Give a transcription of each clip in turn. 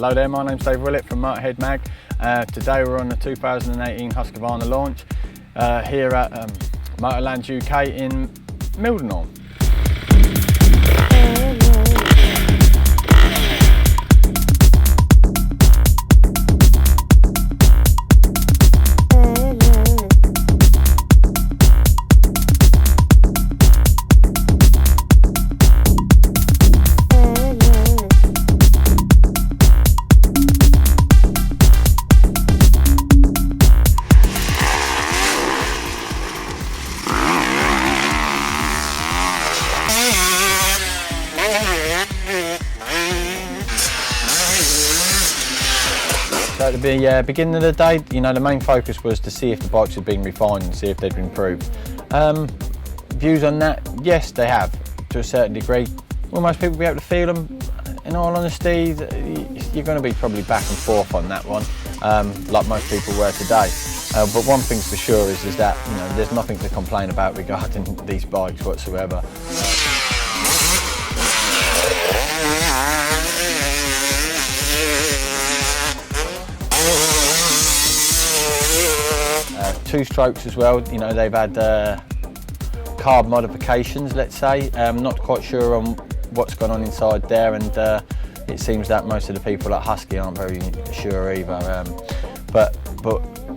Hello there, my name's Dave Willet from MotoHead Mag. Today we're on the 2018 Husqvarna launch here at Motorland UK in Mildenhall. So at the beginning of the day, the main focus was to see if the bikes had been refined and see if they'd been improved. Views on that, yes, they have, to a certain degree. Will most people be able to feel them? In all honesty, you're going to be probably back and forth on that one, like most people were today. But one thing's for sure is that there's nothing to complain about regarding these bikes whatsoever. Two strokes as well, they've had carb modifications, let's say. Not quite sure on what's gone on inside there, and it seems that most of the people at Husky aren't very sure either. But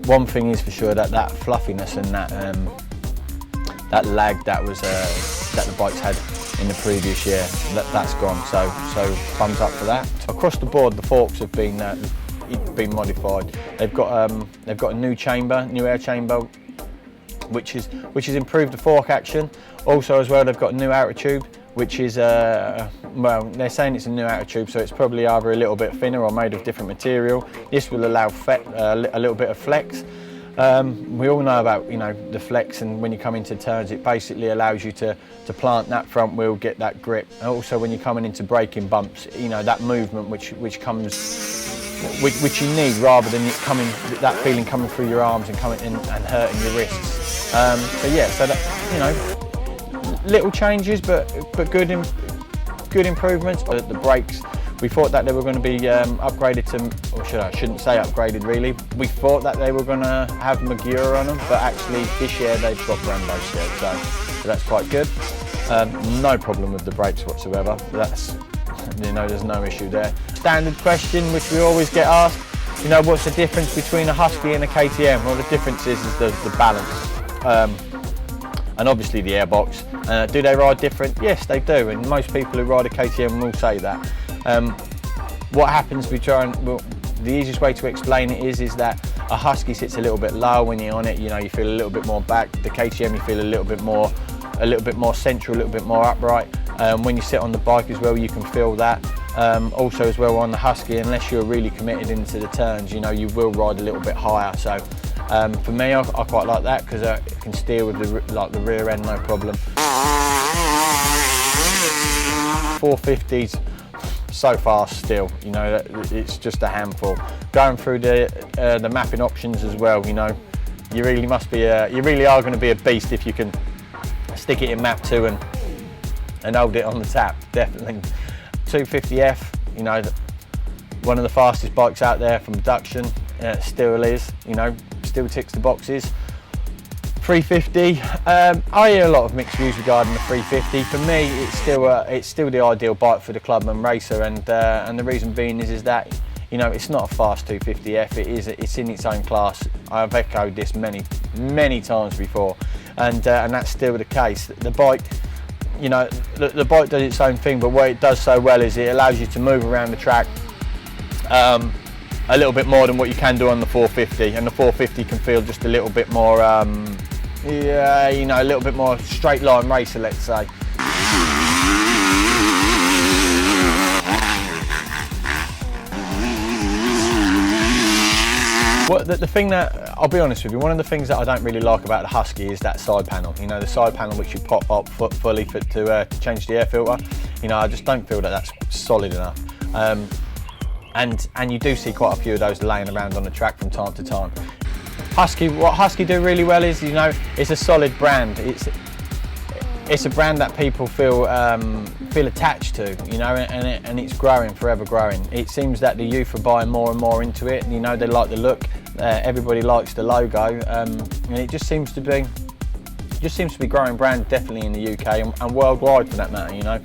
one thing is for sure, that fluffiness and that lag that the bikes had in the previous year, that's gone. So thumbs up for that. Across the board, the forks have been modified. They've got a new air chamber, which has improved the fork action. Also as well, they've got a new outer tube, which is well, they're saying it's a new outer tube, so it's probably either a little bit thinner or made of different material. This will allow a little bit of flex. We all know about the flex, and when you come into turns, it basically allows you to plant that front wheel, get that grip. And also when you're coming into braking bumps, that movement which you need, rather than that feeling coming through your arms and coming in and hurting your wrists. So yeah, so that, little changes, but good improvements. The brakes, we thought that they were going to be upgraded to, or I shouldn't say upgraded really. We thought that they were going to have Magura on them, but actually this year they've got Brembo steered, so that's quite good. No problem with the brakes whatsoever. There's no issue there. Standard question which we always get asked, what's the difference between a Husky and a KTM? Well, the difference is the balance, and obviously the airbox. Do they ride different? Yes, they do, and most people who ride a KTM will say that. What happens, the easiest way to explain it is that a Husky sits a little bit lower when you're on it. You feel a little bit more back. The KTM, you feel a little bit more central, a little bit more upright. When you sit on the bike as well, you can feel that. Also as well on the Husky, unless you're really committed into the turns, you will ride a little bit higher. So for me, I quite like that because I can steer with the rear end, no problem. 450s so fast still, it's just a handful. Going through the mapping options as well, you really are going to be a beast if you can stick it in map 2 and hold it on the tap, definitely. 250F, one of the fastest bikes out there from production, still is, still ticks the boxes. 350, I hear a lot of mixed views regarding the 350. For me, it's still the ideal bike for the clubman racer, and the reason being is that it's not a fast 250F. It's in its own class. I've echoed this many times before, and that's still the case. The bike, the bike does its own thing, but what it does so well is it allows you to move around the track a little bit more than what you can do on the 450, and the 450 can feel just a little bit more, a little bit more straight line racer, let's say. Well, the thing that, I'll be honest with you, one of the things that I don't really like about the Husky is that side panel. The side panel which you pop up fully to change the air filter. I just don't feel that that's solid enough. And you do see quite a few of those laying around on the track from time to time. What Husky do really well is, it's a solid brand. it's a brand that people feel attached to, you know, and it's growing, forever growing. It seems that the youth are buying more and more into it. You know, they like the look. Everybody likes the logo, and it just seems to be growing brand, definitely in the UK and worldwide for that matter, you know.